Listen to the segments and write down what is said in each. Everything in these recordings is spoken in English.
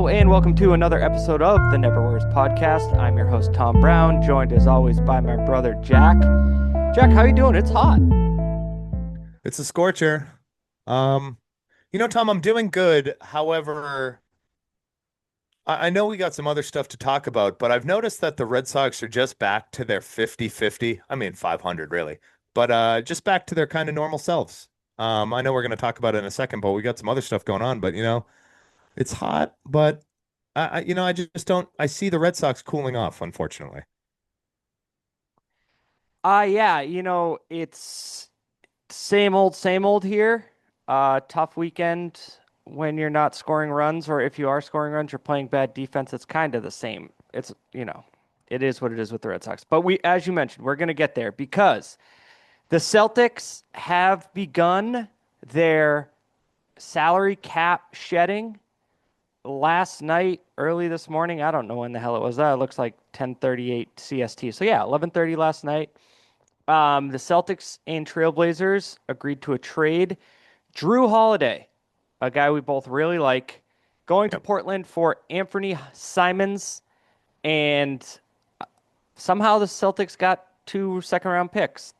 and welcome to another episode of the Never Worries podcast. I'm your host, Tom Brown, joined as always by my brother, Jack. Jack, how you doing? It's hot. It's a scorcher. Um, Tom, I'm doing good. However, I know we got some other stuff to talk about, but I've noticed that the Red Sox are just back to their 50-50. I mean, 500 really, but just back to their kind of normal selves. I know we're going to talk about it in a second, but we got some other stuff going on. But it's hot, but I just don't. I see the Red Sox cooling off, unfortunately. Yeah, it's same old here. Tough weekend when you're not scoring runs, or if you are scoring runs, you're playing bad defense. It's kind of the same. It is what it is with the Red Sox. But as you mentioned, we're gonna get there because the Celtics have begun their salary cap shedding last night, early this morning. I don't know when the hell it was. It looks like 10:38 CST. So yeah, 11:30 last night. The Celtics and Trailblazers agreed to a trade. Jrue Holiday, a guy we both really like, going to Yep. Portland for Anthony Simons, and somehow the Celtics got two second round picks.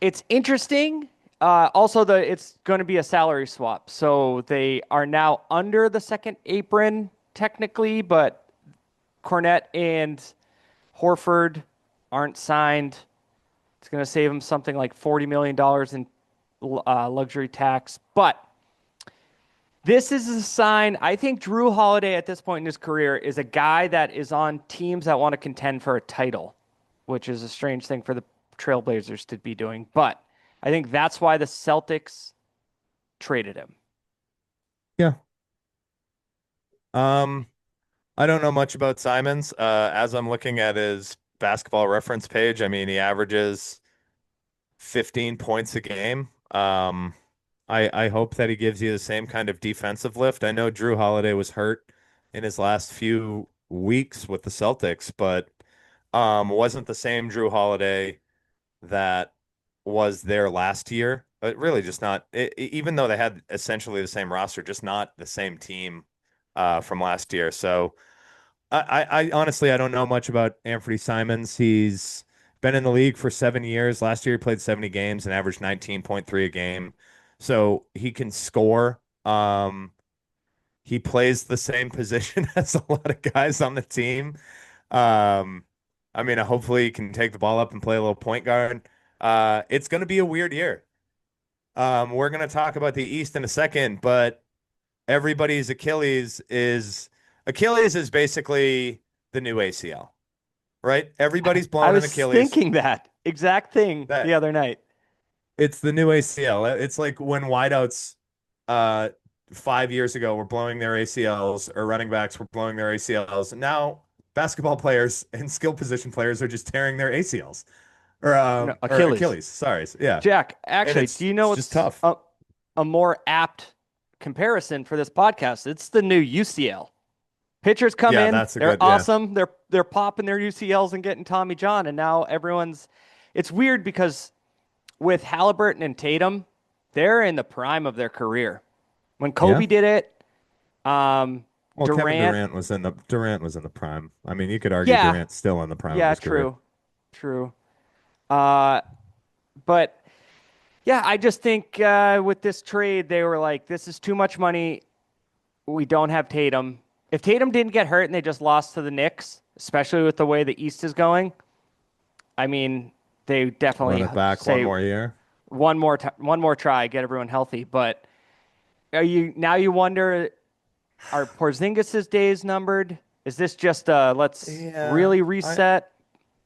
It's interesting. Also, it's going to be a salary swap, so they are now under the second apron technically, but Cornette and Horford aren't signed. It's going to save them something like $40 million in luxury tax. But this is a sign. I think Jrue Holiday at this point in his career is a guy that is on teams that want to contend for a title, which is a strange thing for the Trailblazers to be doing. But I think that's why the Celtics traded him. Yeah. Um, I don't know much about Simons. As I'm looking at his basketball reference page, I mean, he averages 15 points a game. I hope that he gives you the same kind of defensive lift. I know Jrue Holiday was hurt in his last few weeks with the Celtics, but wasn't the same Jrue Holiday that was there last year. But really, just not. Even though they had essentially the same roster, just not the same team from last year. So. I honestly I don't know much about Anthony Simons. He's been in the league for 7 years. Last year he played 70 games and averaged 19.3 a game. So he can score. He plays the same position as a lot of guys on the team. Um, I mean, hopefully he can take the ball up and play a little point guard. It's going to be a weird year. We're going to talk about the East in a second, but everybody's Achilles is basically the new ACL, right? Everybody's I blown an was Achilles. thinking that exact thing the That other night. it's the new ACL. It's like when wideouts uh 5 years ago were blowing their ACLs or running backs were blowing their ACLs. Now basketball players and skill position players are just tearing their ACLs No, or Achilles. Achilles. Sorry. Yeah. Jack, And actually, do you know it's just what's tough. a more apt comparison for this podcast? It's the new UCL. Pitchers come Yeah, in, that's a they're good yeah. awesome. They're popping their UCLs and getting Tommy John, and now everyone's. It's weird because with Halliburton and Tatum, they're in the prime of their career. When Yeah. Kobe did it, um, Well, Kevin Durant, Durant was in the prime. I mean, you could argue yeah, Durant's still in the prime of yeah, his career. true. Uh, but yeah, I just think with this trade, they were like, this is too much money. We don't have Tatum. If Tatum didn't get hurt and they just lost to the Knicks, especially with the way the East is going, I mean, they Run definitely it back one say more year. one more try, get everyone healthy. But you wonder, are Porzingis's days numbered? Is this just let's Yeah, really I reset?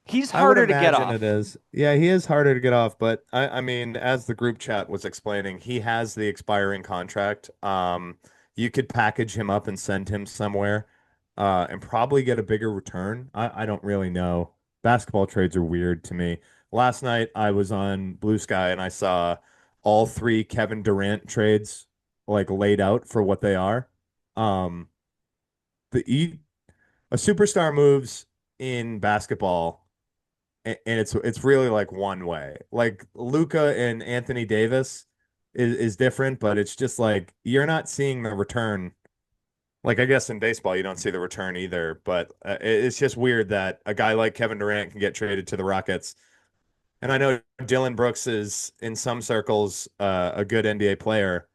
He's I would harder to get imagine it off. is. Yeah, he is harder to get off, but I mean, as the group chat was explaining, he has the expiring contract. You could package him up and send him somewhere, and probably get a bigger return. I don't really know. Basketball trades are weird to me. Last night I was on Blue Sky and I saw all three Kevin Durant trades like laid out for what they are. Um, the e a superstar moves in basketball and it's really like one way. Like Luca and Anthony Davis is different, but it's just like you're not seeing the return Like I guess in baseball you don't see the return either, but it's just weird that a guy like Kevin Durant can get traded to the Rockets. And I know Dylan Brooks is in some circles a good NBA player.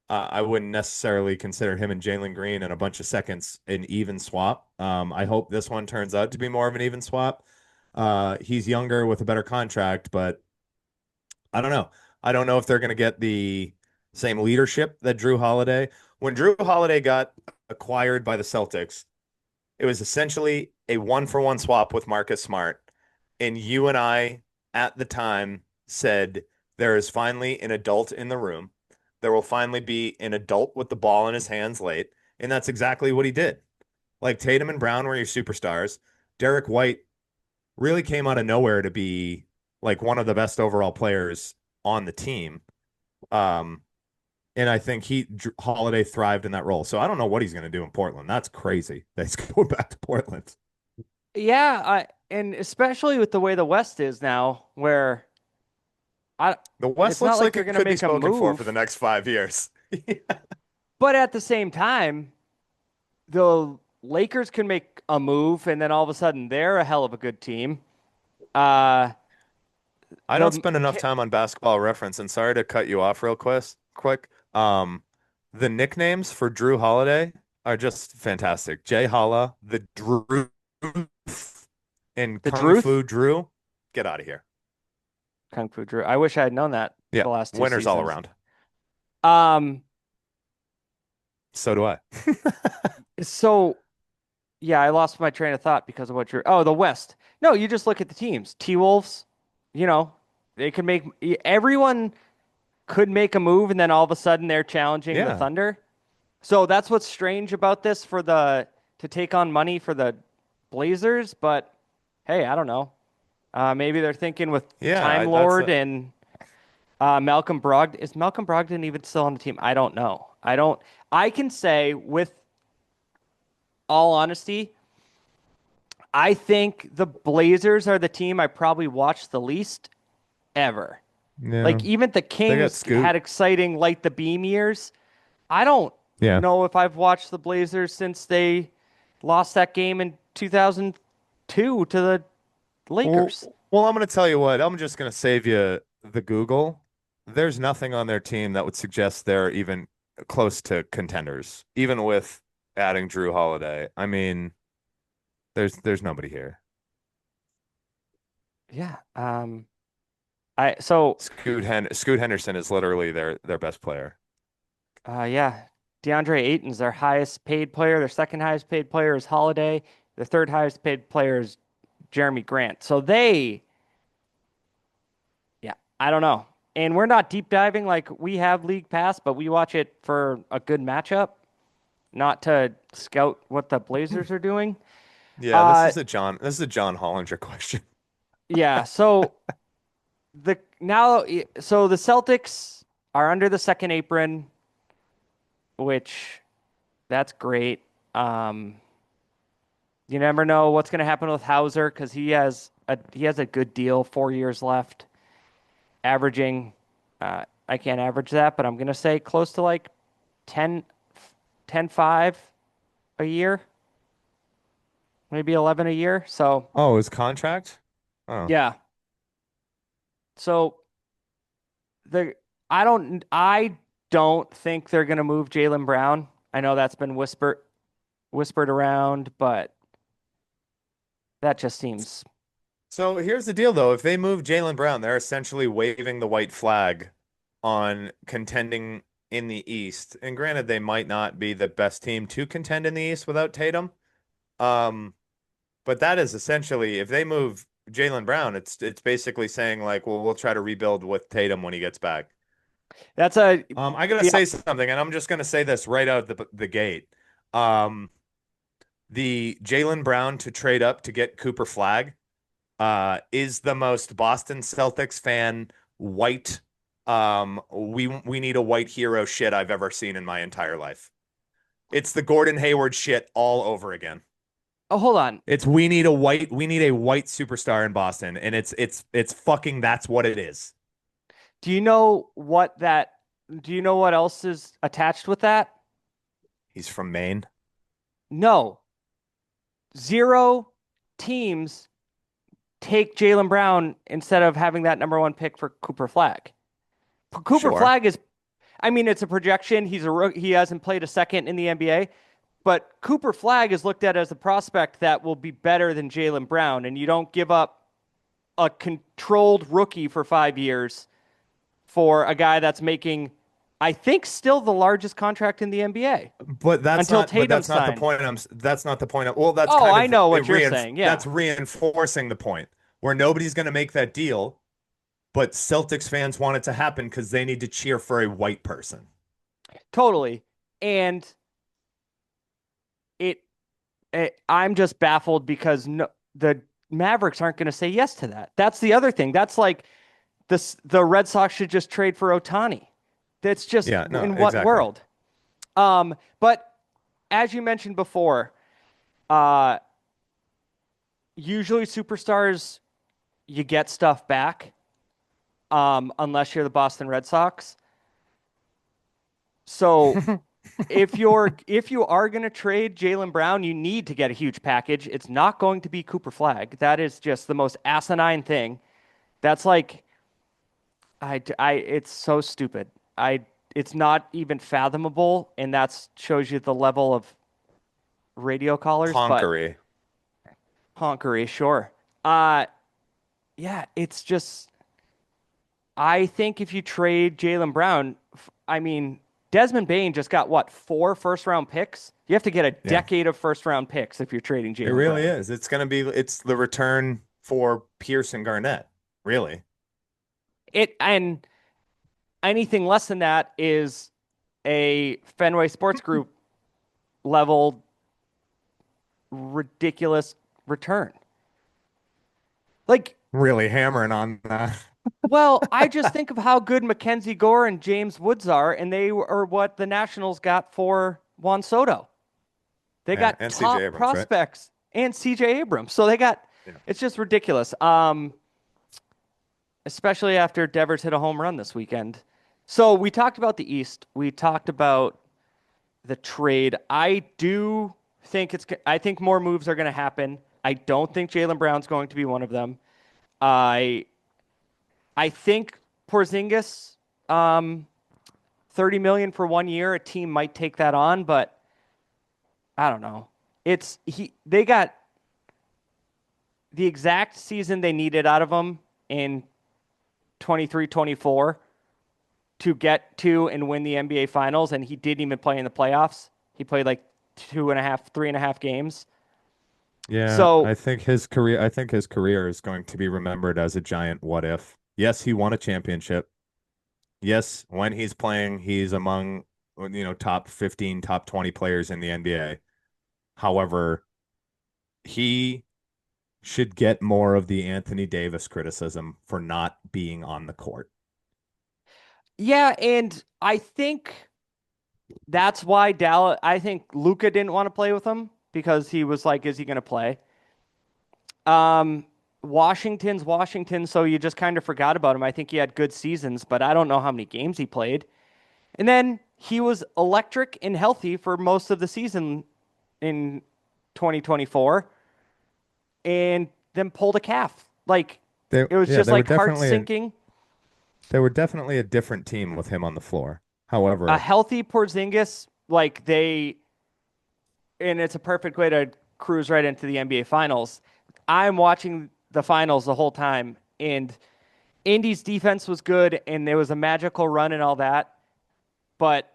I wouldn't necessarily consider him and Jalen Green and a bunch of seconds an even swap. I hope this one turns out to be more of an even swap. He's younger with a better contract, but I don't know. I don't know if they're going to get the same leadership that Jrue Holiday. When Jrue Holiday got acquired by the Celtics, it was essentially a one-for-one swap with Marcus Smart. And you and I at the time said there is finally an adult in the room. There will finally be an adult with the ball in his hands late. And that's exactly what he did. Like Tatum and Brown were your superstars. Derek White really came out of nowhere to be like one of the best overall players on the team. Um, and I think Holiday thrived in that role. So I don't know what he's going to do in Portland. That's crazy that he's going back to Portland. Yeah, and especially with the way the West is now, where I The West it's not looks like like they're it gonna could be make a spoken for the move, next 5 years. but at the same time, the Lakers can make a move, and then all of a sudden they're a hell of a good team. Uh, I don't the spend enough time on Basketball Reference, and sorry to cut you off real quick. The nicknames for Drew Holiday are just fantastic. Jay Holla, the Drew, and the Kung Druth Fu Drew. Get out of here. Kung Fu Drew. I wish I had known that Yeah, the last two winners all seasons. around. Um, So do I. so yeah, I lost my train of thought because of what you're. Oh, the West. No, you just look at the teams. T-Wolves, you know, they could make everyone could make a move, and then all of a sudden they're challenging the Yeah, Thunder. So that's what's strange about this for the to take on money for the Blazers. But hey, I don't know. Maybe they're thinking with yeah. Time That's Lord and Malcolm Brogdon. Is Malcolm Brogdon even still on the team? I don't know. I don't. I can say with all honesty, I think the Blazers are the team I probably watched the least ever. yeah. Like even the They got Kings had Scoot. exciting light the beam years. I don't Yeah. know if I've watched the Blazers since they lost that game in 2002 to the Well, Lakers. well, I'm gonna tell you what. I'm just gonna save you the Google. There's nothing on their team that would suggest they're even close to contenders, even with adding Drew Holiday. I mean, there's nobody here. Yeah. I so Scoot Henderson is literally their best player. yeah, DeAndre Ayton's their highest paid player. Their second highest paid player is Holiday. Their third highest paid player is Jeremy Grant. So they, yeah, I don't know. And we're not deep diving like we have League Pass, but we watch it for a good matchup, not to scout what the Blazers are doing. Yeah, Uh, this is a John Hollinger question. yeah. So the Celtics are under the second apron, which that's great. Um, you never know what's going to happen with Hauser because he has a good deal, 4 years left, averaging. I can't average that, but I'm going to say close to like 10, 10-5 a year, maybe 11 a year. So Oh, his contract? Oh, yeah. So the I don't think they're going to move Jaylen Brown. I know that's been whispered around, but that just seems. so here's the deal, though. If they move Jaylen Brown, they're essentially waving the white flag on contending in the East. And granted, they might not be the best team to contend in the East without Tatum. Um, but that is essentially if they move Jaylen Brown, it's basically saying like, well, we'll try to rebuild with Tatum when he gets back. That's a I gotta yeah. say something, and I'm just gonna say this right out the gate. Um, the Jaylen Brown to trade up to get Cooper Flag is the most Boston Celtics fan white we need a white hero shit I've ever seen in my entire life. It's the Gordon Hayward shit all over again. Oh, hold on. It's we need a white superstar in Boston and it's fucking that's what it is. Do you know what that? Do you know what else is attached with that? He's from Maine. No, zero teams take Jaylen Brown instead of having that number one pick for Cooper Flag. Cooper Sure. Flag is, I mean, it's a projection. He hasn't played a second in the NBA, but Cooper Flag is looked at as a prospect that will be better than Jaylen Brown, and you don't give up a controlled rookie for 5 years for a guy that's making, I think, still the largest contract in the NBA until But Tatum that's not the signed. point. That's not the point. Well, that's Oh, kind I of know what you're saying. Yeah, that's reinforcing the point where nobody's going to make that deal, but Celtics fans want it to happen because they need to cheer for a white person. totally. And it, I'm just baffled because no, the Mavericks aren't going to say yes to that. That's the other thing. That's like the Red Sox should just trade for Otani. That's just Yeah, no, in what exactly. world? But as you mentioned before, uh, usually superstars you get stuff back, unless you're the Boston Red Sox. So if you are going to trade Jaylen Brown, you need to get a huge package. It's not going to be Cooper Flag. That is just the most asinine thing. That's like it's so stupid. It's not even fathomable, and that shows you the level of radio callers. But Honkery. honkery, sure. Uh, yeah, it's just I think if you trade Jaylen Brown, I mean, Desmond Bain just got what, 4 first round picks? You have to get a Yeah, decade of first round picks if you're trading it Jaylen really Brown. is. It's the return for Pierce and Garnett, really. And anything less than that is a Fenway Sports Group level ridiculous return. Like, Really hammering on that. well, I just think of how good Mackenzie Gore and James Woods are, and they are what the Nationals got for Juan Soto. They Yeah, got and CJ top Abrams, right? prospects and CJ Abrams. So Yeah. it's just ridiculous. Especially after Devers hit a home run this weekend. So we talked about the East. We talked about the trade. I think more moves are going to happen. I don't think Jaylen Brown's going to be one of them. I I think Porzingis, um, 30 million for 1 year, a team might take that on, but I don't know. They got the exact season they needed out of him in 23-24 to get to and win the NBA finals, and he didn't even play in the playoffs. He played like 2.5, 3.5 games. Yeah, So I think his career is going to be remembered as a giant what if. Yes, he won a championship. Yes, when he's playing, he's among top 15, top 20 players in the NBA. However, he should get more of the Anthony Davis criticism for not being on the court. yeah, and I think that's why Dallas. I think Luca didn't want to play with him because he was like, "Is he going to play?" Um, Washington's Washington, so you just kind of forgot about him. I think he had good seasons, but I don't know how many games he played. And then he was electric and healthy for most of the season in 2024, and then pulled a calf. Like it was just They were like heart sinking. definitely a different team with him on the floor. A However, healthy Porzingis, and it's a perfect way to cruise right into the NBA Finals. I'm watching the finals the whole time, and Indy's defense was good, and there was a magical run and all that. But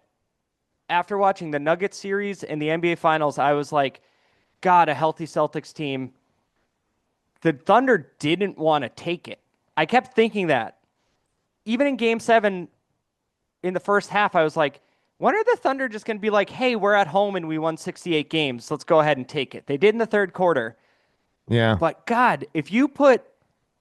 after watching the Nuggets series and the NBA Finals, I was like, God, a healthy Celtics team. The Thunder didn't want to take it. I kept thinking that. Even in game 7, in the first half, I was like, when are the Thunder just going to be like, hey, we're at home and we won 68 games. Let's go ahead and take it. They did in the third quarter. yeah, But God, if you put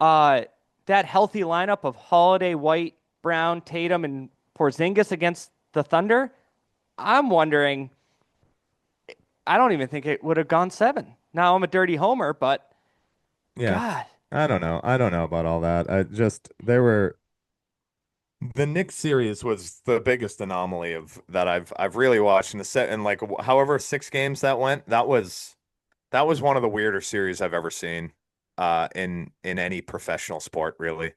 uh, that healthy lineup of Holiday, White, Brown, Tatum, and Porzingis against the Thunder, I'm wondering. I don't even think it would have gone 7. Now I'm a dirty homer, but yeah. God, I don't know. I don't know about all that. I just they were The Knicks series was the biggest anomaly of that I've really watched in the set and like however 6 games that went, that was one of the weirder series I've ever seen in any professional sport, really.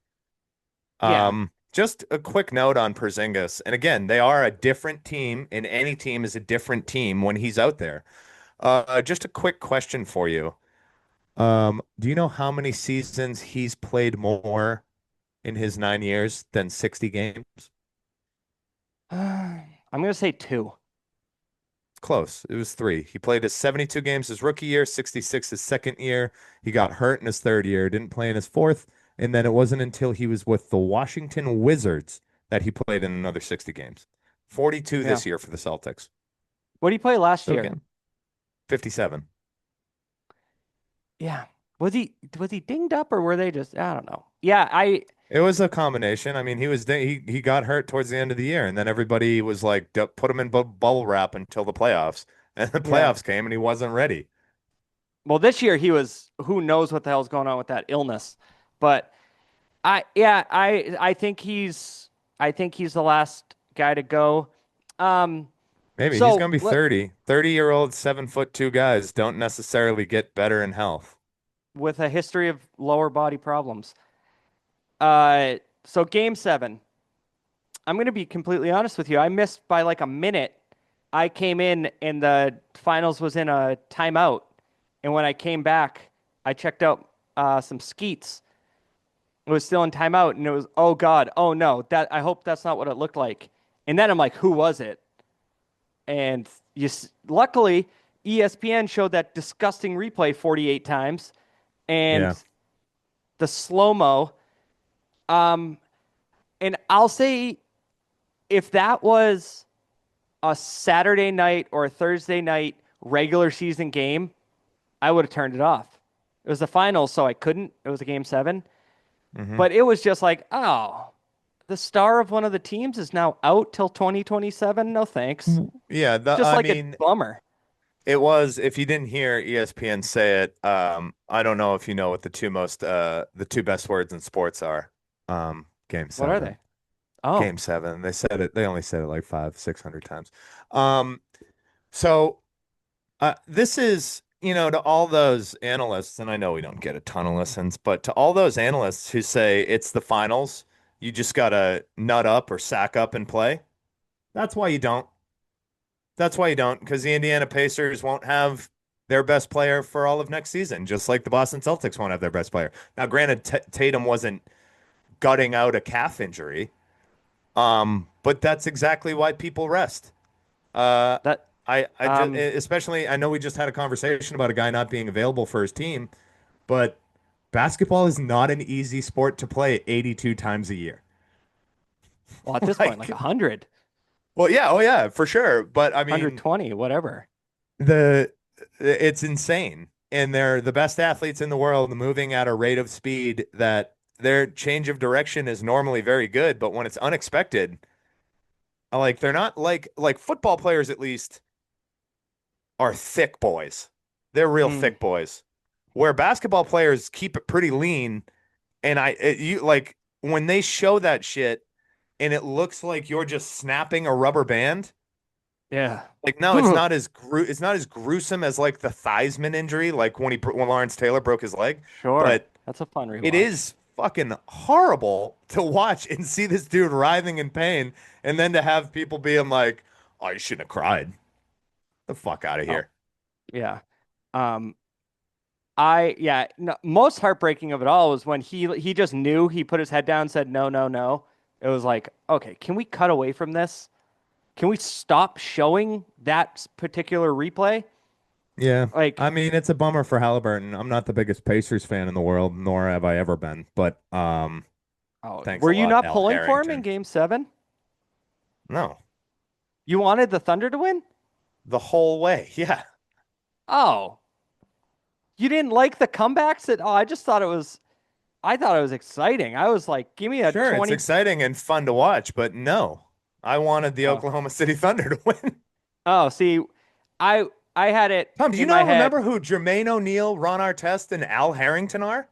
Yeah. Just a quick note on Porzingis. And again, they are a different team, and any team is a different team when he's out there. Just a quick question for you. Do you know how many seasons he's played more in his 9 years than 60 games? I'm gonna say two. Close. It was three. He played his 72 games his rookie year, 66 his second year. He got hurt in his third year, didn't play in his fourth. And then it wasn't until he was with the Washington Wizards that he played in another 60 games. 42 Yeah. this year for the Celtics. What did he play last So year? again, 57. Yeah. Was he dinged up or were they just I don't know. Yeah, It was a combination. I mean, he got hurt towards the end of the year, and then everybody was like, put him in bubble wrap until the playoffs." And the yeah. playoffs came, and he wasn't ready. Well, this year he was who knows what the hell's going on with that illness. But I think he's the last guy to go. Um Maybe he's so gonna be let 30. 30-year-old 7'2" guys don't necessarily get better in health. with a history of lower body problems. So game 7. I'm going to be completely honest with you. I missed by like a minute. I came in and the finals was in a timeout. And when I came back, I checked out some skeets. It was still in timeout, and it was, oh God, oh no, that I hope that's not what it looked like. And then I'm like, who was it? And luckily, ESPN showed that disgusting replay 48 times, and Yeah. the slow mo. Um, and I'll say if that was a Saturday night or a Thursday night regular season game, I would have turned it off. It was the finals, so I couldn't. It was a game 7. hmm But it was just like, oh, the star of one of the teams is now out till 2027. No thanks. Yeah, Just I like a mean, bummer. it was, if you didn't hear ESPN say it, I don't know if you know what the two best words in sports are. Game What are 7. they? Oh, Game 7. They only said it like 600 times. Um, so this is, to all those analysts, and I know we don't get a ton of listens, but to all those analysts who say it's the finals, you just gotta nut up or sack up and play. That's why you don't. That's why you don't, because the Indiana Pacers won't have their best player for all of next season, just like the Boston Celtics won't have their best player. Now, granted, Tatum wasn't gutting out a calf injury, but that's exactly why people rest. Uh, that I just, um especially, I know we just had a conversation about a guy not being available for his team, but basketball is not an easy sport to play 82 times a year. well at this point like Like, 100, well, yeah, oh yeah, for sure. But I mean, 120, whatever. the it's insane. And they're the best athletes in the world, moving at a rate of speed that their change of direction is normally very good, but when it's unexpected, like they're not like football players at least are thick boys. They're real Mm, thick boys. Where basketball players keep it pretty lean, and you like when they show that shit and it looks like you're just snapping a rubber band. yeah. Like no, it's not as gruesome as like the Theismann injury, like when Lawrence Taylor broke his leg, Sure. but That's a fun it rewatch. is fucking horrible to watch and see this dude writhing in pain, and then to have people being like, "Oh, you shouldn't have cried." The fuck out of Oh, here. yeah. Um I yeah, no, most heartbreaking of it all was when he just knew, he put his head down and said no, no, no. It was like, okay, can we cut away from this? Can we stop showing that particular replay? Yeah. Like, I mean, it's a bummer for Halliburton. I'm not the biggest Pacers fan in the world, nor have I ever been. But oh, thanks were a you lot, not Al pulling for him in Harrington. game 7? No, You wanted the Thunder to win? the whole way. Yeah. Oh, you didn't like the comebacks at, oh, I thought it was exciting. I was like, give me a Sure, it's 20. exciting and fun to watch, but no. I wanted the Oh, Oklahoma City Thunder to win. oh, see, I I had it Tom, do you in my not head. remember who Jermaine O'Neal, Ron Artest, and Al Harrington are?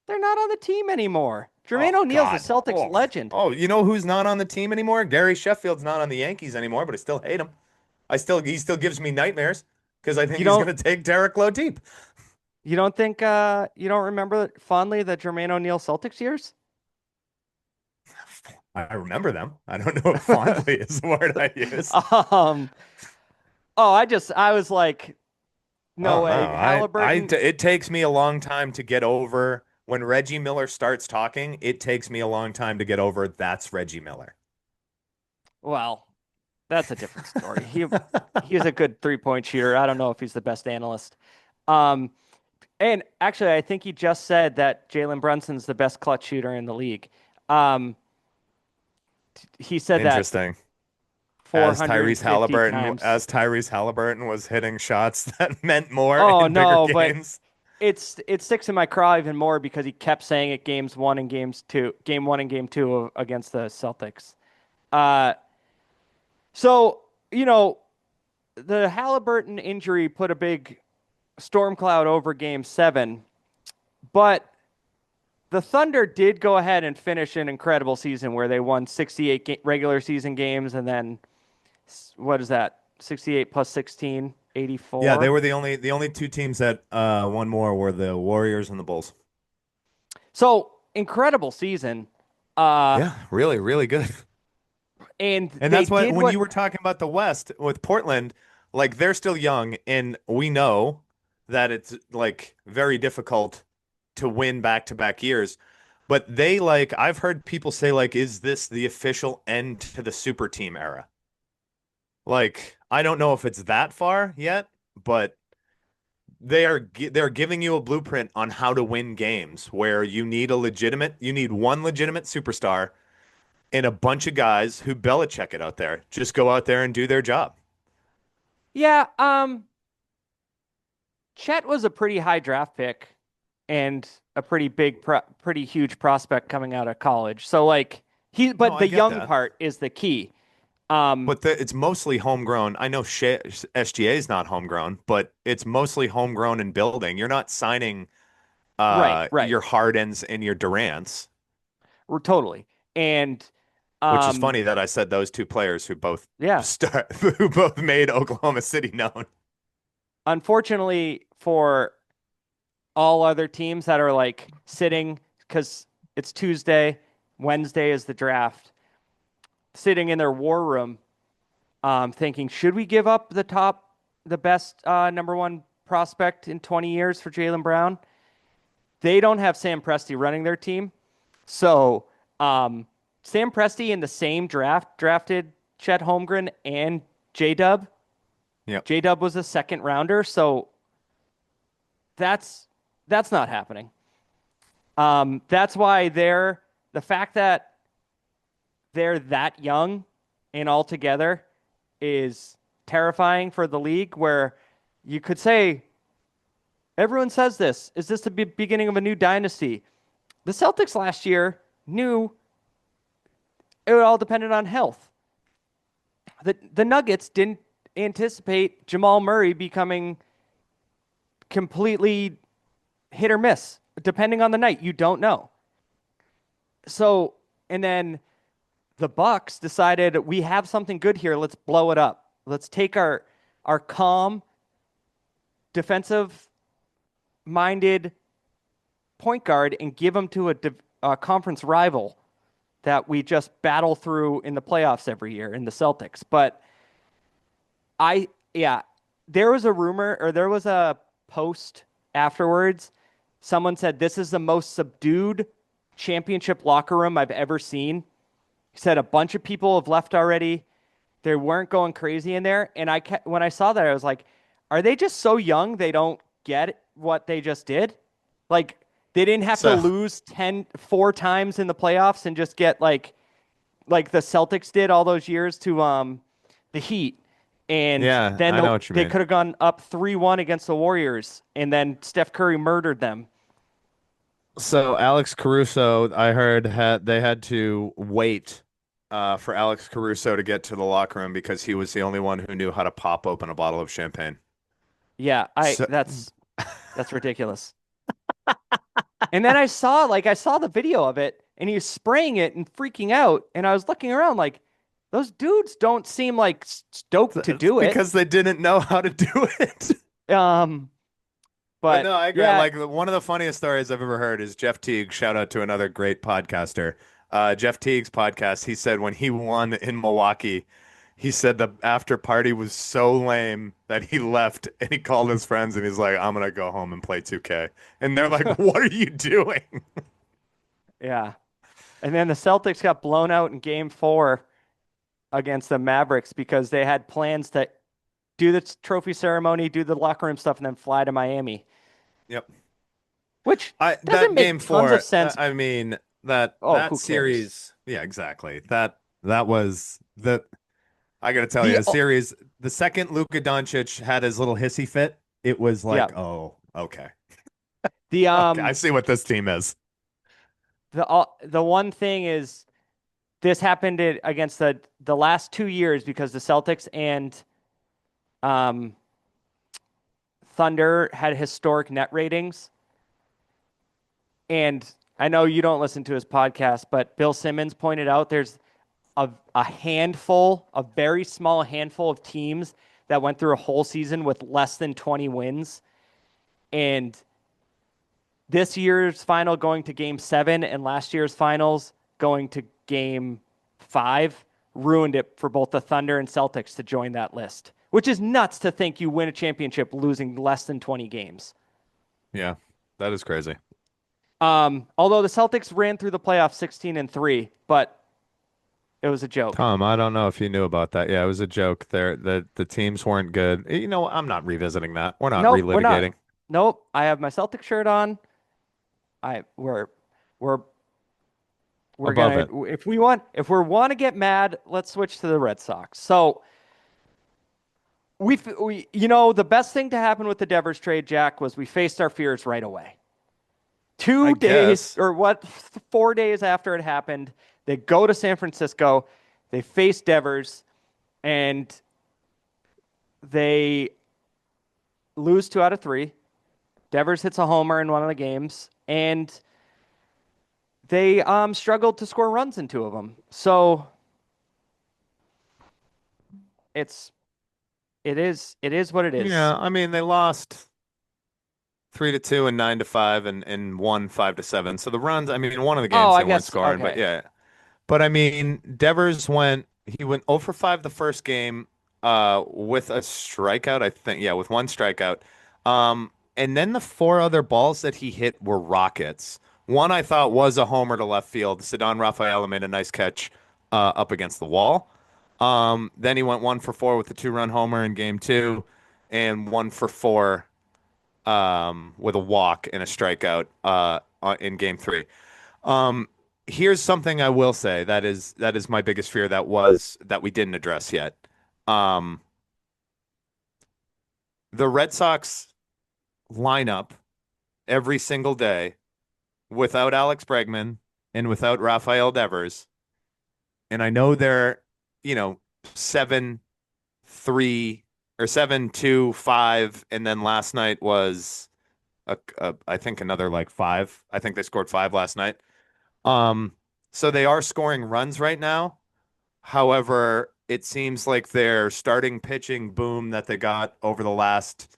They're not on the team anymore. Jermaine Oh O'Neal's a God. Celtics Oh. legend. Oh, you know who's not on the team anymore? Gary Sheffield's not on the Yankees anymore, but I still hate him. He still gives me nightmares because I think You he's don't gonna take Derek Lowe deep. you don't think you don't remember fondly the Jermaine O'Neal Celtics years? I remember them. I don't know if fondly is the word I use. Um, oh, I was like, no Oh no, way. Halliburton. it takes me a long time to get over when Reggie Miller starts talking. It takes me a long time to get over that's Reggie Miller. Well, that's a different story. He's a good 3-point shooter. I don't know if he's the best analyst. Um, and actually, I think he just said that Jalen Brunson's the best clutch shooter in the league. Um, he said that Interesting. 450 times. As Tyrese Halliburton was hitting shots that meant more Oh in bigger no, but games. it sticks in my craw even more because he kept saying it game one and game two against the Celtics. Uh, so you know the Halliburton injury put a big storm cloud over game seven, but the Thunder did go ahead and finish an incredible season where they won 68 regular season games and then what is that? 68 plus 16, Yeah, they 84. were the only two teams that won more were the Warriors and the Bulls. So incredible season. Uh, Yeah, really, really good. and And they that's what did when you what were talking about the West with Portland, like they're still young, and we know that it's like very difficult to win back-to-back years. But they like I've heard people say like, is this the official end to the super team era? Like, I don't know if it's that far yet, but they're giving you a blueprint on how to win games where you need one legitimate superstar and a bunch of guys who Belichick it out there. Just go out there and do their job. yeah, Chet was a pretty high draft pick and a pretty huge prospect coming out of college. So like No, but I the get young that. part is the key. Um, But it's mostly homegrown. I know SGA is not homegrown, but it's mostly homegrown and building. You're not signing right, your Hardens and your Durants, totally. And which is um, funny that I said those two players who both yeah, start who both made Oklahoma City known. unfortunately for all other teams that are like sitting because it's Tuesday, Wednesday is the draft, sitting in their war room, thinking, should we give up the best number one prospect in 20 years for Jaylen Brown? They don't have Sam Presti running their team. So Sam Presti in the same draft drafted Chet Holmgren and J Dub. Yep. J Dub was a second rounder, so that's that's not happening. That's why the fact that they're that young and all together is terrifying for the league. Where you could say everyone says this: is this the beginning of a new dynasty? The Celtics last year knew it all depended on health. The Nuggets didn't anticipate Jamal Murray becoming completely hit or miss, depending on the night. You don't know. So, and then the Bucks decided we have something good here. Let's blow it up. Let's take our calm, defensive minded point guard and give him to a conference rival that we just battle through in the playoffs every year in the Celtics. But yeah, there was a rumor or there was a post afterwards. Someone said this is the most subdued championship locker room I've ever seen. He said a bunch of people have left already. They weren't going crazy in there. And when I saw that, I was like, are they just so young they don't get what they just did? Like they didn't have to So lose 4 times in the playoffs and just get like the Celtics did all those years to the Heat. And yeah, then I know what you they mean. could have gone up 3-1 against the Warriors and then Steph Curry murdered them. So Alex Caruso, I heard they had to wait for Alex Caruso to get to the locker room because he was the only one who knew how to pop open a bottle of champagne. Yeah, I So that's ridiculous. And then I saw the video of it. and he was spraying it and freaking out. And I was looking around like, those dudes don't seem like stoked to It's do it. because they didn't know how to do it. Um, But but no, I agree. yeah, Like one of the funniest stories I've ever heard is Jeff Teague. Shout out to another great podcaster. Jeff Teague's podcast. He said when he won in Milwaukee, he said the after party was so lame that he left and he called his friends and he's like, "I'm gonna go home and play 2K." And they're like, "What are you doing?" yeah. And then the Celtics got blown out in game 4 against the Mavericks because they had plans to do the trophy ceremony, do the locker room stuff, and then fly to Miami, Yep. which I doesn't that make game tons of four. sense. I mean that Oh, that who cares? series. Yeah, exactly. That was the. I gotta tell you, The the series. The second Luka Doncic had his little hissy fit, it was yeah, like, oh, okay, the okay, I see what this team is. the one thing is this happened against the last 2 years because the Celtics and um Thunder had historic net ratings. And I know you don't listen to his podcast, but Bill Simmons pointed out there's a handful, a very small handful of teams that went through a whole season with less than 20 wins. And this year's final going to game 7 and last year's finals going to game 5 ruined it for both the Thunder and Celtics to join that list, which is nuts to think you win a championship losing less than 20 games. Yeah, that is crazy. Although the Celtics ran through the playoffs 16-3, but it was a joke. Tom, I don't know if you knew about that. Yeah, it was a joke. There, the teams weren't good. You know, I'm not revisiting that. We're not Nope, we're not. relitigating. Nope, I have my Celtic shirt on. I we're we're Above gonna it. if we want to get mad, let's switch to the Red Sox. So we the best thing to happen with the Devers trade, Jack, was we faced our fears right away. I 2 days guess. or what 4 days after it happened, they go to San Francisco, they face Devers, and they lose 2 out of 3. Devers hits a homer in one of the games, and they struggled to score runs in 2 of them. So it's it is what it is. Yeah, I mean, they lost 3-2 and 9-5 and won 5-7. So the runs, I mean, one of the Oh, games I they weren't guess scoring, but okay. yeah. But I mean, he went 0 for 5 the first game with a strikeout, I think. Yeah, with one strikeout. And then the four other balls that he hit were rockets. One I thought was a homer to left field. Cedon Rafaela made a nice catch up against the wall. Then he went 1 for 4 with the 2-run homer in game 2 and 1 for 4 with a walk and a strikeout in game 3. Um, Here's something I will say that is my biggest fear that we didn't address yet. Um, the Red Sox lineup every single day without Alex Bregman and without Rafael Devers, and I know they're, 7-3 or 7-2-5, and then last night was I think another like five. I think they scored five last night. Um, so they are scoring runs right now. However, it seems like their starting pitching boom that they got over the last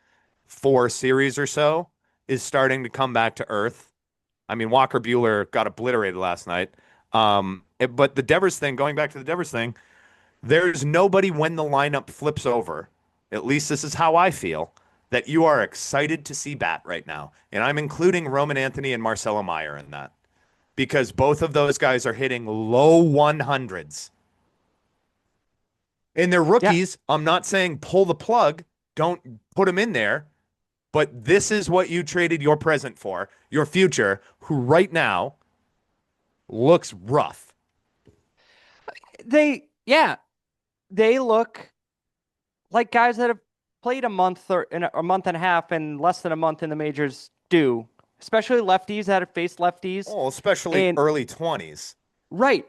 four series or so is starting to come back to earth. I mean, Walker Buehler got obliterated last night. But the Devers thing, going back to the Devers thing, there's nobody when the lineup flips over. At least this is how I feel, that you are excited to see bat right now. And I'm including Roman Anthony and Marcelo Meyer in that because both of those guys are hitting low 100s. And they're Yeah, rookies. I'm not saying pull the plug, don't put them in there, but this is what you traded your present for, your future, who right now looks rough. yeah, they look like guys that have played a month or in a month and a half and less than a month in the majors do, especially lefties that have faced lefties. Oh, especially And early 20s. right,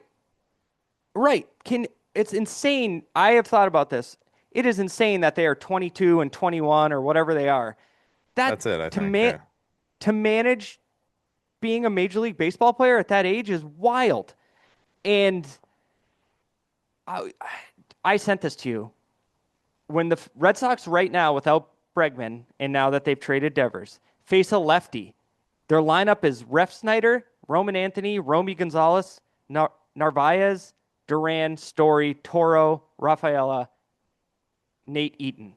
right, can it's insane. I have thought about this. It is insane that they are 22 and 21 or whatever they are. That That's it, I to think. man Yeah. to manage being a Major League Baseball player at that age is wild. And I, I sent this to you. When the Red Sox right now, without Bregman, and now that they've traded Devers, face a lefty, their lineup is Ref Snyder, Roman Anthony, Romy Gonzalez, Narvaez, Duran, Story, Toro, Rafaela, Nate Eaton. You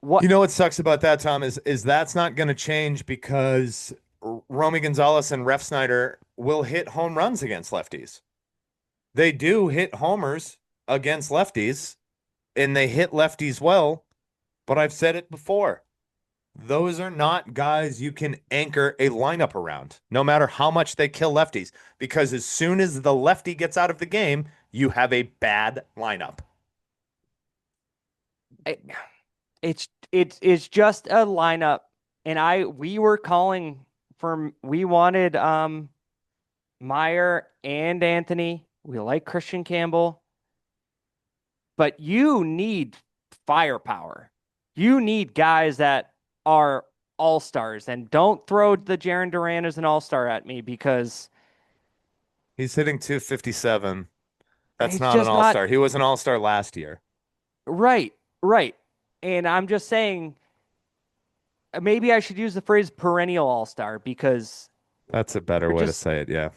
What? know what sucks about that, Tom, is that's not going to change because Romy Gonzalez and Ref Snyder will hit home runs against lefties. They do hit homers against lefties, and they hit lefties well, but I've said it before. Those are not guys you can anchor a lineup around, no matter how much they kill lefties, because as soon as the lefty gets out of the game, you have a bad lineup. It's just a lineup, and we were calling for we wanted Meyer and Anthony. We like Christian Campbell, but you need firepower. You need guys that are all stars, and don't throw the Jaron Duran as an all star at me because He's hitting 257. That's it's not an just not all-star. He was an all-star last year. right. Right. And I'm just saying maybe I should use the phrase perennial all star because That's a better they're way to just say it, yeah.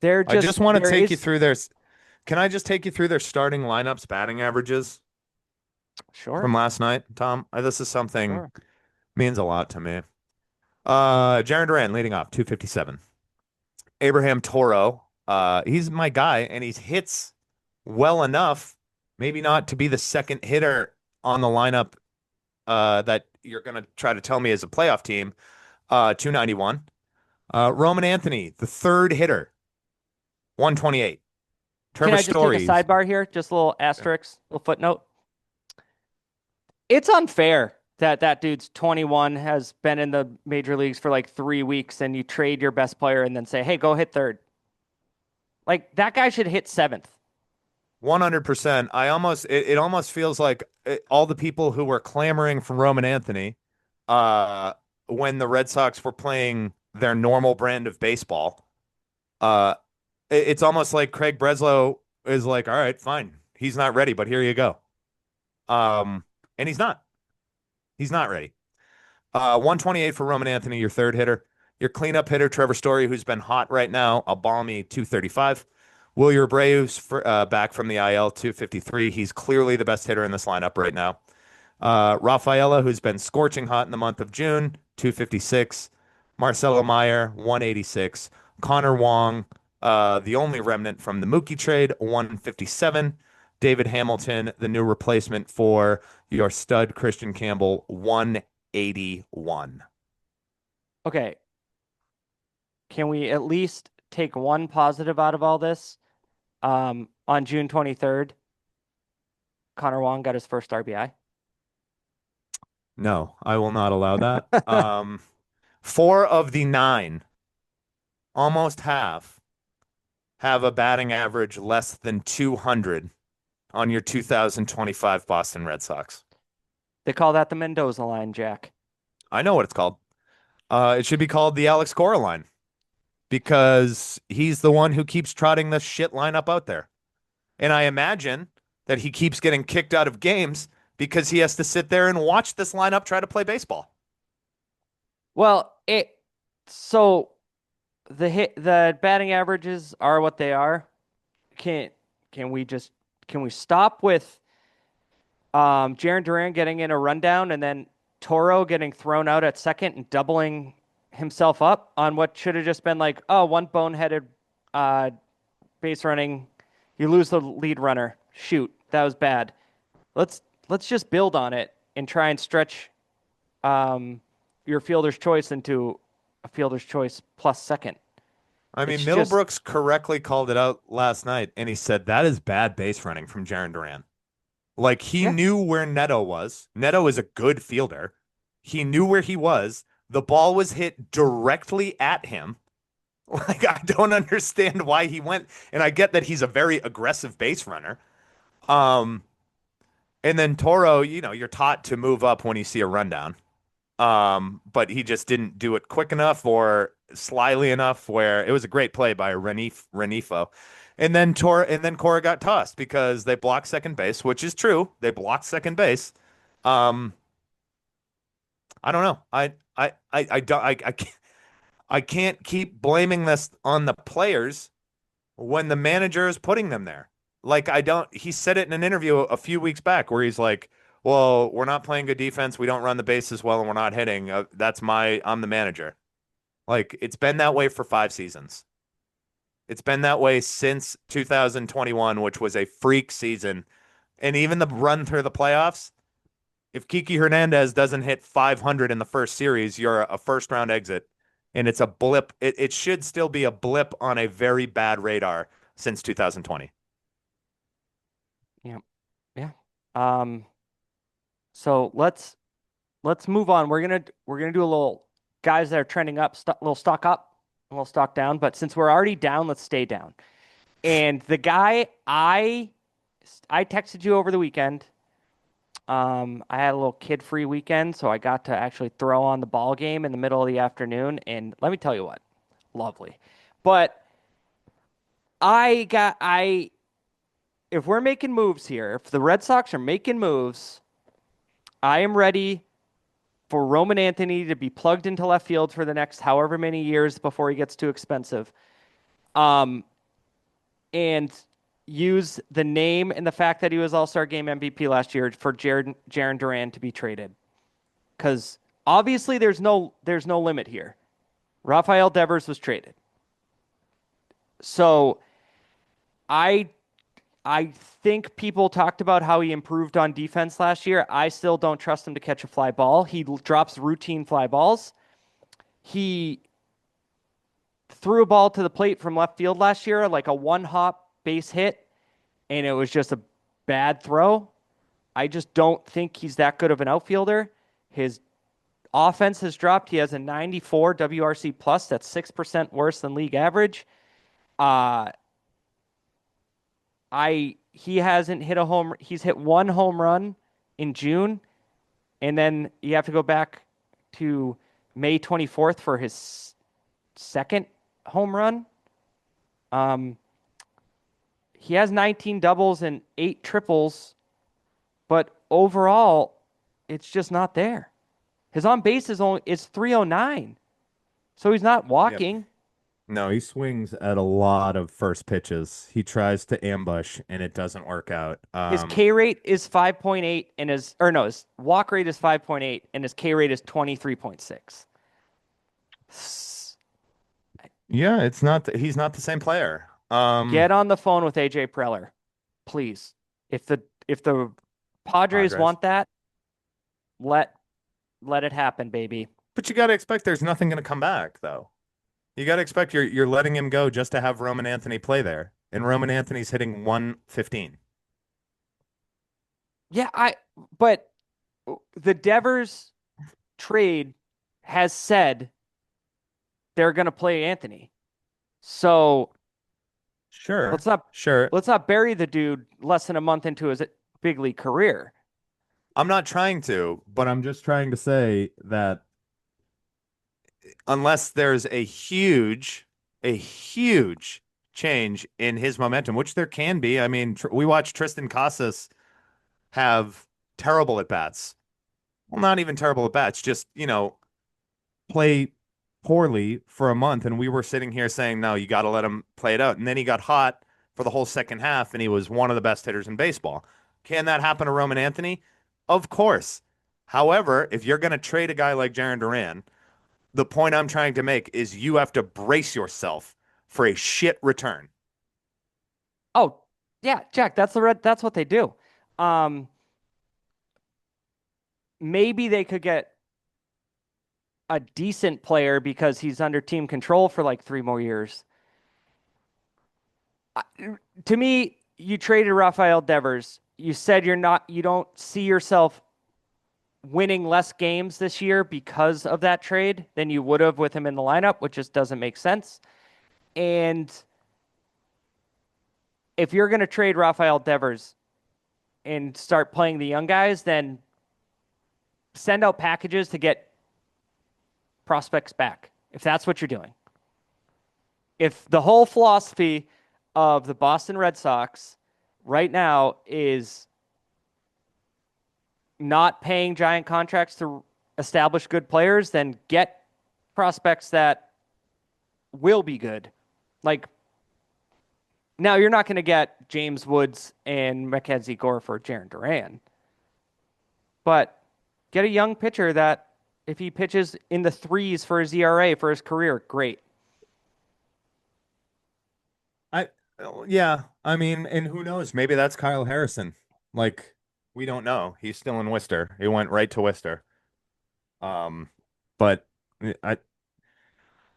they're I just just want to there take you is through their Can I just take you through their starting lineups batting averages from sure, last night, Tom? This is something sure. means a lot to me. Jaron Duran leading off, 257. Abraham Toro, he's my guy, and he hits well enough, maybe not to be the second hitter on the lineup that you're going to try to tell me is a playoff team, 291. Roman Anthony, the third hitter, 128. Can Trevor I just take a Story, sidebar here? Just a little asterisk, little footnote. It's unfair that that dude's 21, has been in the major leagues for like 3 weeks, and you trade your best player and then say, "Hey, go hit third." Like that guy should hit seventh. 100%. It almost feels like all the people who were clamoring for Roman Anthony uh when the Red Sox were playing their normal brand of baseball. Uh it's almost like Craig Breslow is like, "All right, fine. He's not ready, but here you go." And he's not. He's not ready. 128 for Roman Anthony, your third hitter. Your cleanup hitter, Trevor Story, who's been hot right now, a balmy 235. Wilyer Abreu's back from the IL, 253. He's clearly the best hitter in this lineup right now. Rafaela, who's been scorching hot in the month of June, 256. Marcelo Meyer, 186. Connor Wong, the only remnant from the Mookie trade, 157. David Hamilton, the new replacement for your stud Christian Campbell, 181. Okay, can we at least take one positive out of all this? On June 23rd, Connor Wong got his first RBI. No, I will not allow that. Four of the nine, almost half, have a batting average less than 200 on your 2025 Boston Red Sox. They call that the Mendoza line, Jack. I know what it's called. It should be called the Alex Cora line because he's the one who keeps trotting the shit lineup out there. And I imagine that he keeps getting kicked out of games because he has to sit there and watch this lineup try to play baseball. Well, so the batting averages are what they are. Can can we just can we stop with Jaron Duran getting in a rundown and then Toro getting thrown out at second and doubling himself up on what should have just been like, oh, one boneheaded uh, base running, you lose the lead runner. Shoot, that was bad. Let's let's just build on it and try and stretch your fielder's choice into a fielder's choice plus second. I mean, It's just Middlebrooks correctly called it out last night, and he said that is bad base running from Jaron Duran. Like he yeah. knew where Neto was. Neto is a good fielder. He knew where he was. The ball was hit directly at him. Like I don't understand why he went. And I get that he's a very aggressive base runner. Um, and then Toro, you're taught to move up when you see a rundown. But he just didn't do it quick enough or slyly enough where it was a great play by Renifo. And then Cora got tossed because they blocked second base, which is true. They blocked second base. Um, I don't know. I can't keep blaming this on the players when the manager is putting them there. Like I don't he said it in an interview a few weeks back where he's like, "Well, we're not playing good defense. We don't run the bases well and we're not hitting. I'm the manager." Like it's been that way for 5 seasons. It's been that way since 2021, which was a freak season. And even the run through the playoffs, if Kiki Hernandez doesn't hit 500 in the first series, you're a first round exit. And it's a blip. It should still be a blip on a very bad radar since 2020. Yeah. Yeah. Um, so let's move on. We're gonna do a little guys that are trending up, little stock up, a little stock down. But since we're already down, let's stay down. And the guy I texted you over the weekend. I had a little kid-free weekend, so I got to actually throw on the ball game in the middle of the afternoon, and let me tell you what, lovely. But I if we're making moves here, if the Red Sox are making moves, I am ready for Roman Anthony to be plugged into left field for the next however many years before he gets too expensive. Um, and use the name and the fact that he was All-Star Game MVP last year for Jaren Duran to be traded. Because obviously there's no limit here. Rafael Devers was traded. So I I think people talked about how he improved on defense last year. I still don't trust him to catch a fly ball. He drops routine fly balls. He threw a ball to the plate from left field last year, like a one hop base hit, and it was just a bad throw. I just don't think he's that good of an outfielder. His offense has dropped. He has a 94 WRC plus. That's 6% worse than league average. Uh, he hasn't hit a home. He's hit one home run in June, and then you have to go back to May 24th for his second home run. Um, he has 19 doubles and 8 triples, but overall, it's just not there. His on base is 309, so he's not Yep. walking. No, he swings at a lot of first pitches. He tries to ambush and it doesn't work out. His K rate is 5.8 and his walk rate is 5.8 and his K rate is 23.6. Yeah, he's not the same player. Get on the phone with AJ Preller, please. If the Padres Padres. want that, let let it happen, baby. But you got to expect there's nothing going to come back though. You got to expect you're letting him go just to have Roman Anthony play there. And Roman Anthony's hitting 115. Yeah, but the Devers trade has said they're going to play Anthony. So let's Sure. not Sure. let's not bury the dude less than a month into his big league career. I'm not trying to, but I'm just trying to say that unless there's a huge change in his momentum, which there can be. I mean, we watched Tristan Casas have terrible at bats. Well, not even terrible at bats, just, play poorly for a month. And we were sitting here saying, no, you got to let him play it out. And then he got hot for the whole second half and he was one of the best hitters in baseball. Can that happen to Roman Anthony? Of course. However, if you're going to trade a guy like Jaron Duran, the point I'm trying to make is you have to brace yourself for a shit return. Oh, yeah, Jack, that's what they do. Um, maybe they could get a decent player because he's under team control for like 3 more years. To me, you traded Rafael Devers. You said you don't see yourself winning less games this year because of that trade than you would have with him in the lineup, which just doesn't make sense. And if you're going to trade Rafael Devers and start playing the young guys, then send out packages to get prospects back, if that's what you're doing. If the whole philosophy of the Boston Red Sox right now is not paying giant contracts to establish good players, then get prospects that will be good. Like, now you're not going to get James Woods and Mackenzie Gore for Jarren Duran, but get a young pitcher that if he pitches in the threes for his ERA for his career, great. I yeah, I mean, and who knows? Maybe that's Kyle Harrison. Like, we don't know. He's still in Worcester. He went right to Worcester. Um, but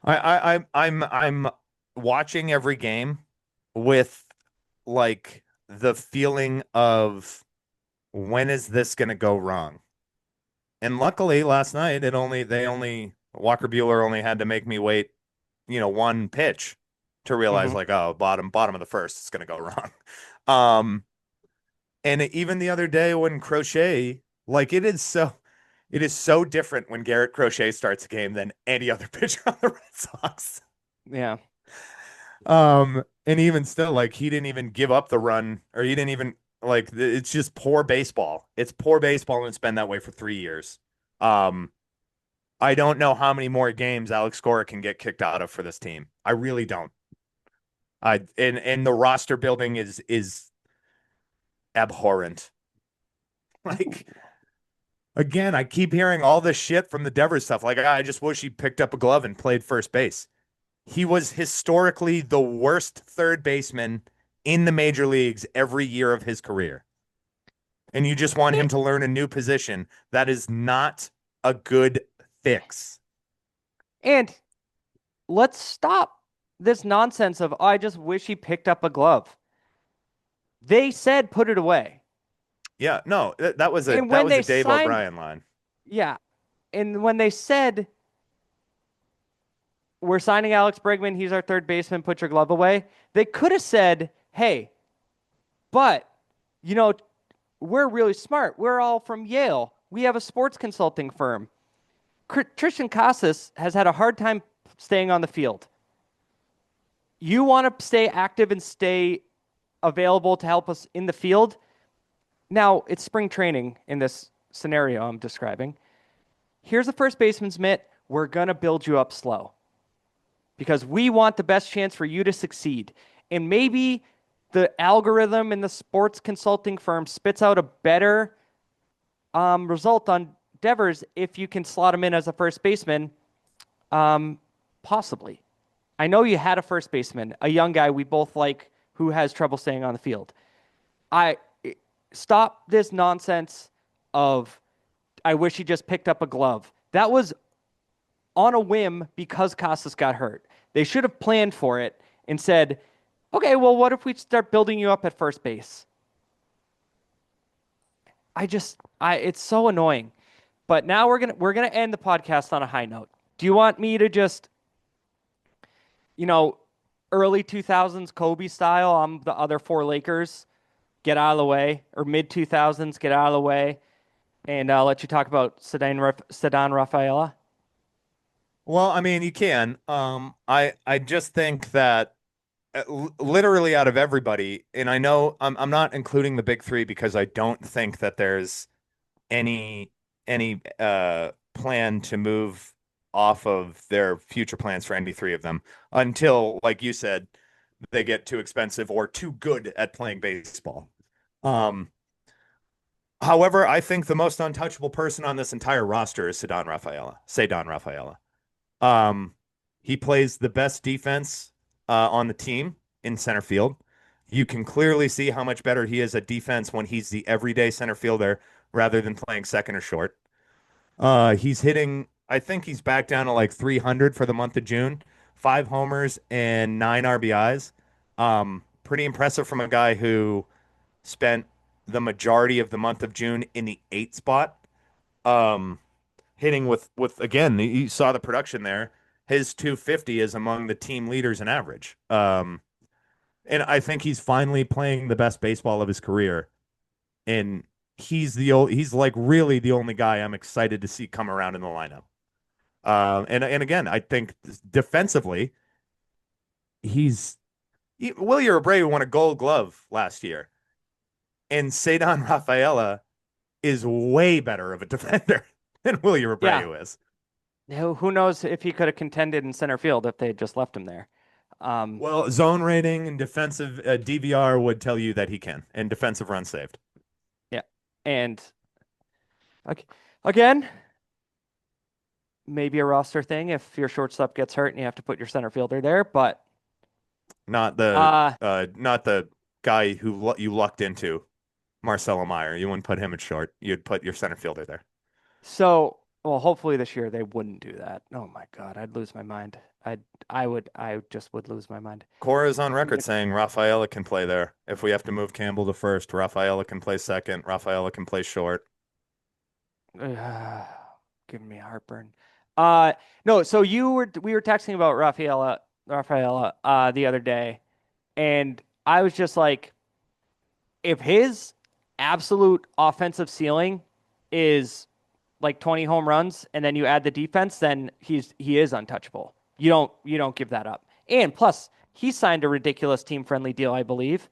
I'm watching every game with like the feeling of when is this gonna go wrong? And luckily last night Walker Bueller only had to make me wait, one pitch to realize Mm-hmm. like, oh, bottom of the first, it's gonna go wrong. Um, and even the other day when Crochet, like it is so different when Garrett Crochet starts a game than any other pitcher on the Red Sox. Yeah. And even still, like he didn't even give up the run, or he didn't even like it's just poor baseball. It's poor baseball, and it's been that way for 3 years. Um, I don't know how many more games Alex Cora can get kicked out of for this team. I really don't. And the roster building is abhorrent. Like again, I keep hearing all this shit from the Devers stuff. Like I just wish he picked up a glove and played first base. He was historically the worst third baseman in the major leagues every year of his career. And you just want him to learn a new position. That is not a good fix. And let's stop this nonsense of, oh, I just wish he picked up a glove. They said put it away. Yeah, no, that was a And that when was they a Dave signed, O'Brien line. yeah. And when they said, we're signing Alex Bregman, he's our third baseman, put your glove away, they could have said, hey, but, you know, we're really smart. We're all from Yale. We have a sports consulting firm. Tristan Casas has had a hard time staying on the field. You want to stay active and stay available to help us in the field. Now, it's spring training in this scenario I'm describing. Here's the first baseman's mitt. We're going to build you up slow because we want the best chance for you to succeed. And maybe the algorithm in the sports consulting firm spits out a better result on Devers if you can slot him in as a first baseman, possibly. I know you had a first baseman, a young guy we both like who has trouble staying on the field. I stop this nonsense of I wish he just picked up a glove. That was on a whim because Casas got hurt. They should have planned for it and said, okay, well, what if we start building you up at first base? It's so annoying. But now we're gonna end the podcast on a high note. Do you want me to just, you know, early 2000s Kobe style? I'm the other four Lakers. Get out of the way, or mid 2000s, get out of the way, and let you talk about Sedan Rafaela. Well, I mean, you can. I just think that literally out of everybody, and I know I'm not including the big three because I don't think that there's any plan to move off of their future plans for any three of them until, like you said, they get too expensive or too good at playing baseball. Um, However, I think the most untouchable person on this entire roster is Cedon Rafaela. Cedon Rafaela. Um, he plays the best defense on the team in center field. You can clearly see how much better he is at defense when he's the everyday center fielder rather than playing second or short. He's hitting, I think he's back down to like 300 for the month of June, 5 homers and 9 RBIs. Pretty impressive from a guy who spent the majority of the month of June in the 8 spot. Um, Hitting with again, you saw the production there. His 250 is among the team leaders in average. And I think he's finally playing the best baseball of his career. And he's like really the only guy I'm excited to see come around in the lineup. And again, I think defensively, he's Willie Abreu won a Gold Glove last year, and Cedar Rafaela is way better of a defender than Willie Yeah. Abreu is. Who knows if he could have contended in center field if they had just left him there. Um, Well, zone rating and defensive DVR would tell you that he can, and defensive runs saved. yeah. And ag- again, maybe a roster thing if your shortstop gets hurt and you have to put your center fielder there, but uh Not the guy who you lucked into, Marcelo Meyer. You wouldn't put him at short. You'd put your center fielder there. so well hopefully this year they wouldn't do that. Oh my God, I'd lose my mind. I just would lose my mind. Cora is on Give me record saying Rafaela can play there. If we have to move Campbell to first, Rafaela can play second. Rafaela can play short. giving me heartburn. Uh no, so we were texting about Rafaela the other day, and I was just like, if his absolute offensive ceiling is like 20 home runs and then you add the defense, then he is untouchable. You don't give that up. And plus, he signed a ridiculous team friendly deal, I believe.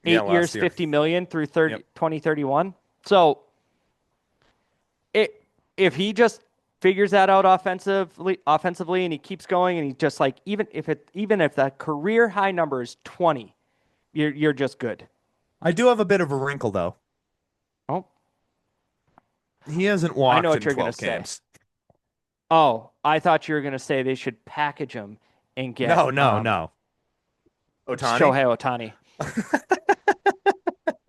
Yeah, 8 years, last year. 50 million through Yep. 2031. So it if he just figures that out offensively and he keeps going and he just like even if that career high number is 20, you're just good. I do have a bit of a wrinkle though. Oh, He hasn't I know walked what in you're gonna 12 say. games. Oh, I thought you were gonna say they should package him and get No, no, no. Otani? Shohei Ohtani.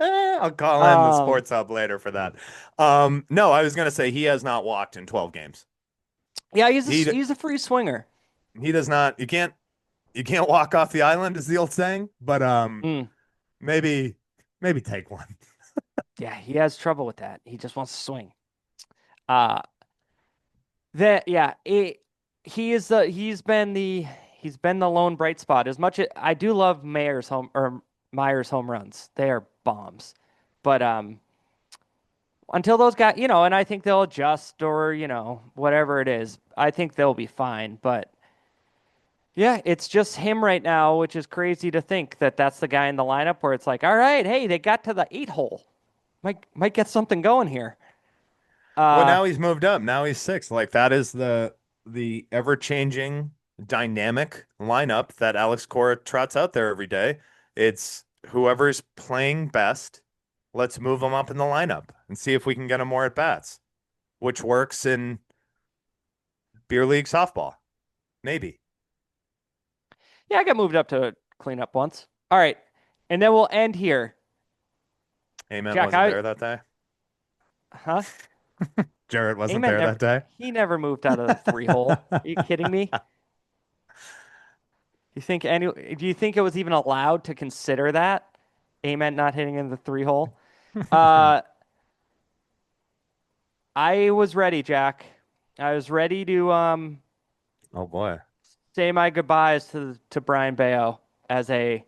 I'll call in the Um, sports hub later for that. No, I was gonna say he has not walked in 12 games. yeah, He he's a free swinger. he does not. You can't walk off the island, is the old saying. But Mm, maybe maybe take one. yeah, he has trouble with that. He just wants to swing. Uh, that yeah, he's been the lone bright spot. As much as I do love Myers home runs, they are bombs. But until those guys, and I think they'll adjust or whatever it is, I think they'll be fine. But yeah, it's just him right now, which is crazy to think that that's the guy in the lineup where it's like, all right, hey, they got to the 8 hole, might get something going here. Well, Uh, now he's moved up. Now he's six. Like that is the ever-changing dynamic lineup that Alex Cora trots out there every day. It's whoever's playing best. Let's move them up in the lineup and see if we can get them more at bats, which works in beer league softball. Maybe. yeah, I got moved up to clean up once. All right, and then we'll end here. Amen Jack, wasn't there that day. huh? Jared wasn't Amen there never, that day. he never moved out of the 3 hole. Are you kidding me? Do you think it was even allowed to consider that? Amen not hitting in the 3 hole. Uh, I was ready, Jack. I was ready to Oh boy. say my goodbyes to Brian Bayo as a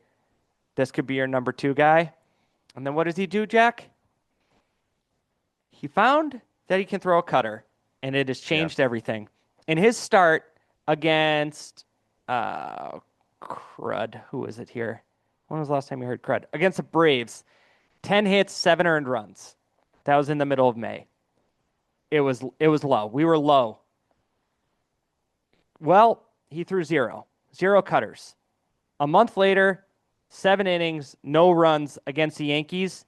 this could be your number 2 guy. And then what does he do, Jack? He found that he can throw a cutter, and it has Yeah. changed everything. In his start against uh Crud, who was it here? When was the last time you heard Crud? Against the Braves, 10 hits, 7 earned runs. That was in the middle of May. It was low. We were low. Well, he threw zero cutters. A month later, 7 innings, no runs against the Yankees.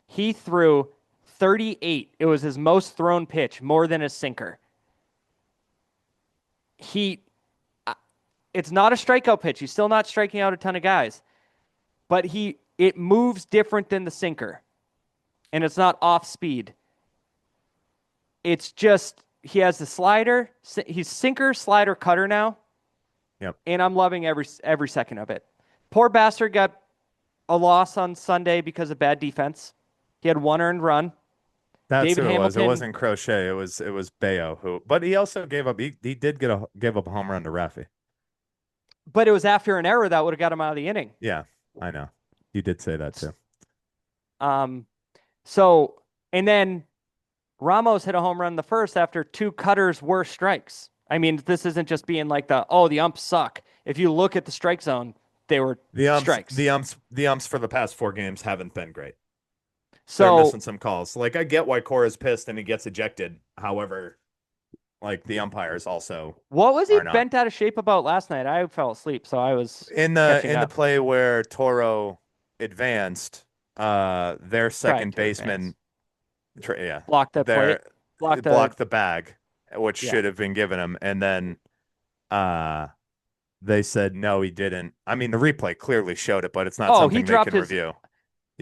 He threw 38. It was his most thrown pitch, more than a sinker. He, it's not a strikeout pitch. He's still not striking out a ton of guys, but it moves different than the sinker, and it's not off speed. It's just he has the slider. He's sinker, slider, cutter now, Yep. and I'm loving every second of it. Poor bastard got a loss on Sunday because of bad defense. He had 1 earned run. That's David who it was. It Hamilton, wasn't Crochet. It was Bayo who, but he also gave up. He did give up a home run to Rafi. but it was after an error that would have got him out of the inning. Yeah, I know. You did say that too. Um, so and then Ramos hit a home run in the first after two cutters were strikes. I mean, this isn't just being like the umps suck. If you look at the strike zone, they were The umps, strikes. the umps, the umps for the past 4 games haven't been great. They're So missing some calls. Like I get why Cora's pissed and he gets ejected. However, like the umpires also what was he are not. bent out of shape about last night? I fell asleep, so I was In the catching in the up. play where Toro advanced, their Tried second to advance. baseman, yeah, Block the plate. their Block the blocked the bag, which yeah. should have been given him, and then uh they said no, he didn't. I mean, the replay clearly showed it, but it's not Oh, he something they dropped can his review.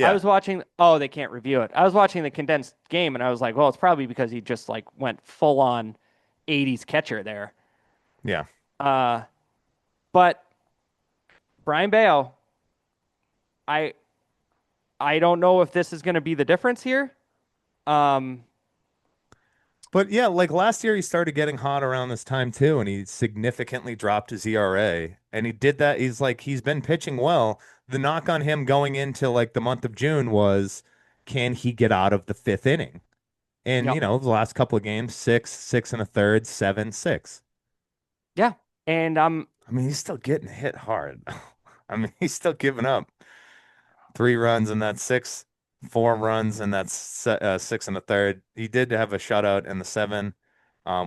I Yeah, was watching oh, they can't review it. I was watching the condensed game and I was like, well, it's probably because he just like went full on 80s catcher there. yeah. Uh but Brian Bale, I I don't know if this is going to be the difference here. Um, But yeah, like last year, he started getting hot around this time too, and he significantly dropped his ERA. And he did that. He's been pitching well. The knock on him going into like the month of June was, can he get out of the fifth inning? And yep. the last couple of games, six, six and a third, seven, six. Yeah. And I mean, he's still getting hit hard. I mean, he's still giving up 3 runs and that's six, 4 runs and that's six and a third. He did have a shutout in the seven,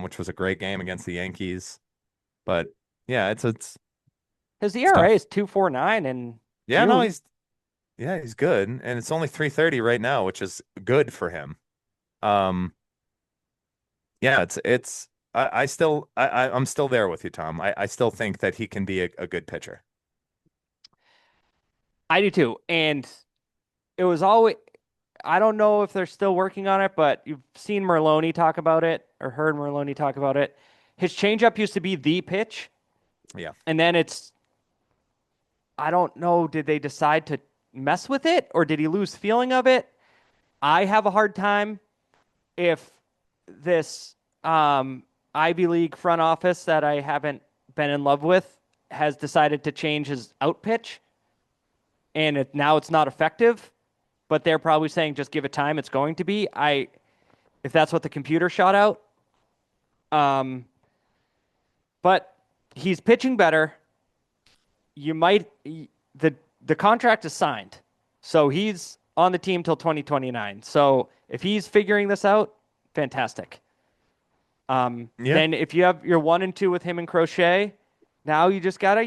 which was a great game against the Yankees. But yeah, his it's ERA tough. is 2.49 in Yeah, no, June. he's good, and it's only 330 right now, which is good for him. Um, yeah, I'm still there with you, Tom. I still think that he can be a good pitcher. I do too. And it was always I don't know if they're still working on it, but you've seen Merlone talk about it or heard Merlone talk about it. His changeup used to be the pitch, Yeah. and then I don't know, did they decide to mess with it or did he lose feeling of it? I have a hard time if this Ivy League front office that I haven't been in love with has decided to change his out pitch and now it's not effective, but they're probably saying just give it time, it's going to be. If that's what the computer shot out, um, but he's pitching better. You might the contract is signed, so he's on the team till 2029. So if he's figuring this out, fantastic. Yeah. Then if you have your 1 and 2 with him and Crochet, now you just gotta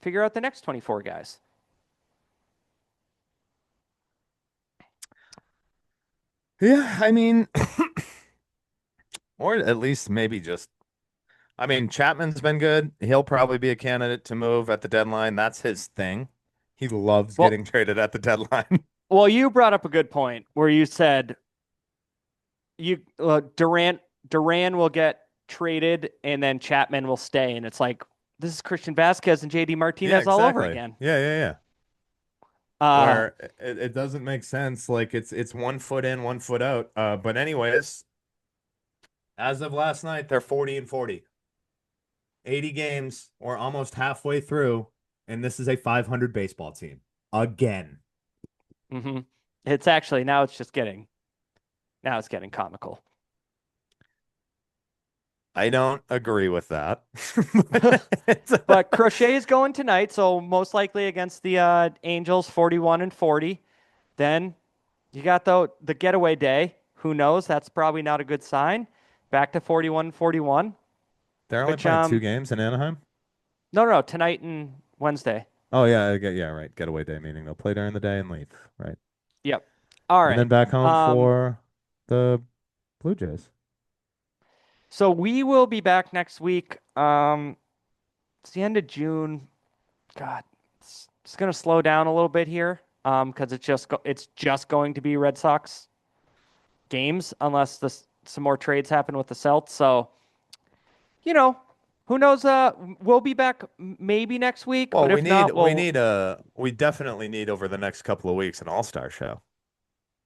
figure out the next 24 guys. Yeah, I mean, or at least maybe just I mean, Chapman's been good. He'll probably be a candidate to move at the deadline. That's his thing. He loves Well, getting traded at the deadline. well, you brought up a good point where you said you Duran will get traded and then Chapman will stay, and it's like this is Christian Vasquez and JD Yeah, Martinez all over exactly. again. Yeah, yeah, yeah. Uh, Where it doesn't make sense. Like it's 1 foot in, 1 foot out. But anyways, as of last night, they're 40 and 40. 80 games or almost halfway through, and this is a 500 baseball team. Again. hmm It's actually now it's getting comical. I don't agree with that. But Crochet is going tonight, so most likely against the Angels, 41 and 40. Then you got the getaway day. Who knows? That's probably not a good sign. Back to 41 and 41, They're only which playing 2 games in Anaheim. no, tonight and Wednesday. Oh yeah, yeah, right. Getaway day, meaning they'll play during the day and leave, right? Yep. All And then right. back home Um, for the Blue Jays. so we will be back next week. It's the end of June. God, it's gonna slow down a little bit here. Because it's just going to be Red Sox games unless some more trades happen with the Celts. So, you know, who knows? We'll be back maybe next week, Well, but we if need not, we we'll. need a we definitely need over the next couple of weeks an all-star show.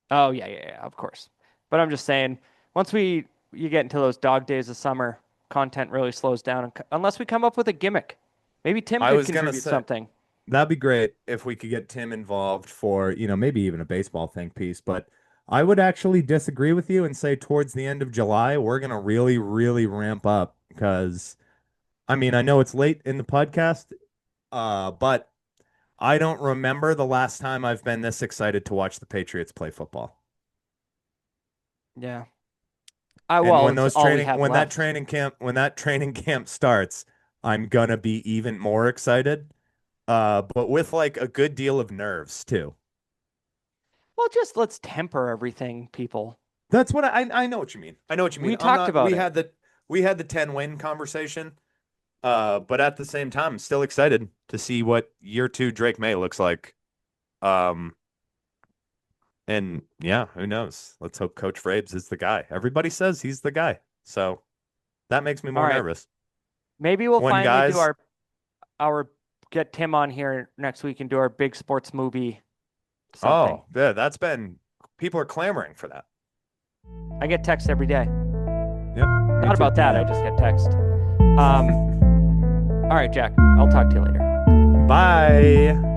Oh yeah, of course. But I'm just saying, once you get into those dog days of summer, content really slows down unless we come up with a gimmick. Maybe Tim I could was gonna contribute say something. that'd be great if we could get Tim involved for, maybe even a baseball think piece, but I would actually disagree with you and say towards the end of July, we're gonna really, really ramp up because I mean, I know it's late in the podcast, but I don't remember the last time I've been this excited to watch the Patriots play football. Yeah. And Well, it's all we have left. when that training camp starts, I'm gonna be even more excited. But with like a good deal of nerves too. Well, just let's temper everything, people. That's what I know what you mean. I know what you mean. We talked about it. We had the 10 win conversation. But at the same time, I'm still excited to see what year two Drake May looks like. Um, and yeah, who knows? Let's hope Coach Vrabes is the guy. Everybody says he's the guy. So that makes me All more right. nervous. Maybe we'll When finally do guys, our get Tim on here next week and do our big sports movie something. oh, yeah, that's been people are clamoring for that. I get text every day. Yep, me Not too. about that, I just get text. All right, Jack. I'll talk to you later. Bye.